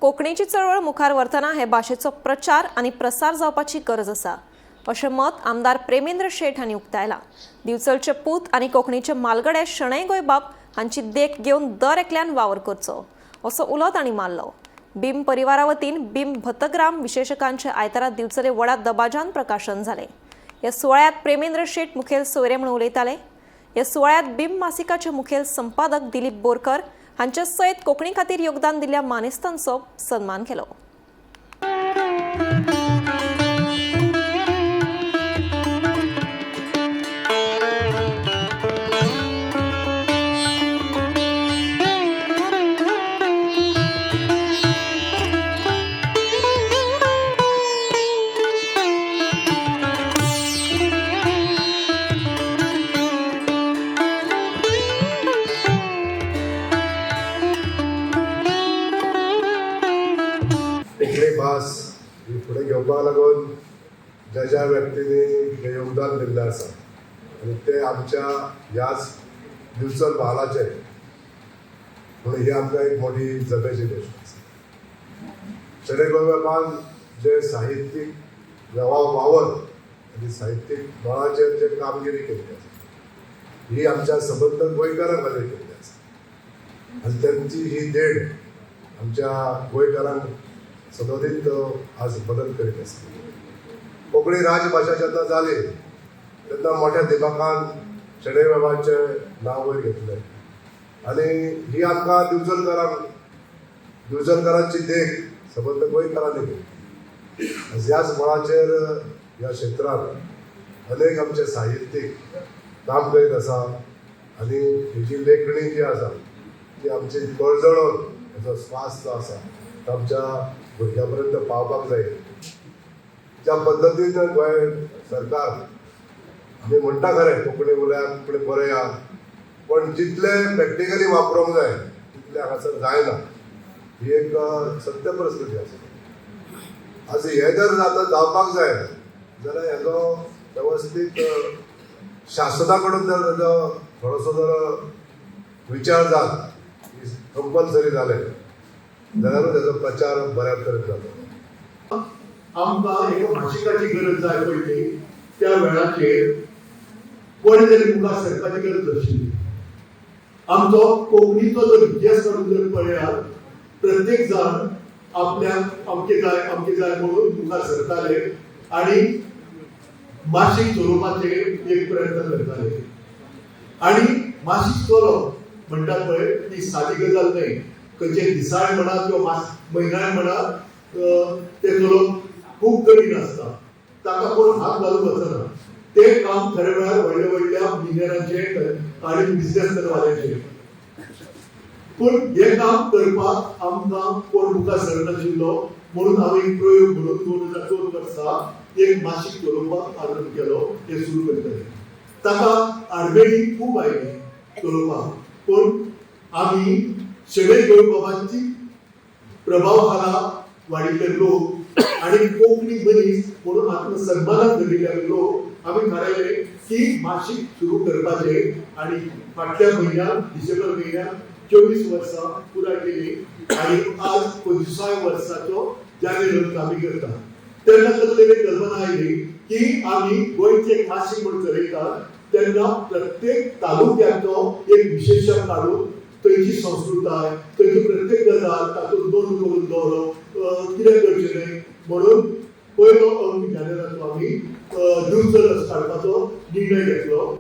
कोंकणीची चळवळ मुखार व्हरतना हे भाषेचो प्रचार आनी प्रसार जावपाची गरज आसा अशें मत आमदार प्रेमेंद्र शेट हांणी उक्तायलां। दिवचलचे पूत आनी कोंकणीचे मालगडे शणै गोंयबाब हांची देख घेवन दर एकल्यान वावर करचो असो उलो तांणी मारलो। बीम परिवारा वतीन बीम भतग्राम विशेषकांचे आयतारा दिवचले व्हडा दबाज्यान प्रकाशन जालें। ह्या सुवाळ्यात प्रेमेंद्र शेट मुखेल सोयरे म्हणून उलयताले। ह्या सुवाळ्यात बीम मासिकाचे मुखेल संपादक दिलीप बोरकर हांचे सयत कोंकणी खातीर योगदान दिल्ल्या मानेस्तांचो सन्मान केलो। कोंकणी भास ही फुडें घेवपाक लागून ज्या व्यक्तींनी योगदान दिल्लें आसा आनी ते आमच्या ह्याच दिवचल म्हालाचे म्हणून ही आमकां एक मोठी जमेची गोश्ट आसा। शणै गोंयबाबान जे साहित्यीक वावर आनी साहित्यीक मळाचेर जे कामगिरी केल्ली आसा ही आमच्या सबंद गोंयकारां खातीर केल्ली आसा आनी त्यांची ही देण आमच्या गोंयकारांक सदोदीत आज मदत करीत आसा। कोंकणी राजभाशा जेन्ना जाली तेन्ना मोठ्या दिमाखान शणै बाबाचें नांव वयर घेतलें आनी ही आमकां दिवचलकारांची देख सबंद गोंयकारांनी घेतली। ह्याच मळाचेर ह्या क्षेत्रांत अनेक आमचे साहित्यीक काम करीत आसा आनी ही जी लेखणी जी आसा ती आमची कळजळोन हेचो स्वास जो आसा तो आमच्या भुरग्यां पर्यंत पावपाक जाय। ज्या पद्दतीन गोंय सरकार आमी म्हणटा खरें कोंकणी उलया कोंकणी बरया पण जितले प्रॅक्टिकली वापरूंक जाय तितले हांगासर जायना ही एक सत्य परिस्थिती आसा। आज हे जर जावपाक जाय जाल्यार हेजो वेवस्थीत शासना कडून जर हेजो थोडोसो जर विचार जात कंपल्सरी जालें जाल्यारूच हेजो प्रचार बऱ्या तरेन जाता। आमकां एका भाशिकाची गरज जाय पडली त्या वेळाचेर कोणी तरी मुखार सरपाची गरज आशिल्ली। आमचो कोंकणीचो जर इतिहास काडून जर पळयात प्रत्येक जाण आपल्याक अमके जाय म्हणून मुखार सरताले आनी मासीक स्वरुपाचे एक प्रयत्न करताले आनी मासीक स्वरूप म्हणटात पळय ती सादी गजाल न्हय। खंयचे दिसाळ म्हणा किंवा म्हयन्याळ म्हणा ते स्वरूप खूब कठीण आसता, ताका कोण हात घालूंक वचना। ते काम खरे वेळार व्हडल्या मिलियनांचे आनी बिझनेसमॅनवाल्यांचे, पूण हे काम करपाक आमकां कोण मुखार सरनाशिल्लो म्हणून हांवें प्रयोग म्हणून 2002 वर्सा एक मासीक स्वरुपाक आरंभ केलो, ते सुरू करतले। ताका आडमेळी खूब आयली स्वरुपाक, पूण आमी शणै गोंयबाबांची प्रभाव खाला वाडिल्ले लोक आनी कोंकणी मनीस म्हणून आत्मसन्मानाक धरिल्ले लोक आमी थारायलें की मासीक सुरू करपाचे आनी फाटल्या म्हयन्यात डिसेंबर म्हयन्यात 24 वर्सां पुराय केली आनी आज 25व्या वर्साचो जानेर आमी करता। तेन्ना तकलेन एक कल्पना आयली की आमी गोंयचे मासीक म्हणून चलयतात तेन्ना प्रत्येक तालुक्याचो एक विशेशक काडून थंयची संस्कृताय थंयची प्रत्येक गजाल तातूंत नोंद करून दवरप कितें करचें न्हय म्हणून पयलो अंक जानेराचो आमी दिवचल काडपाचो निर्णय घेतलो।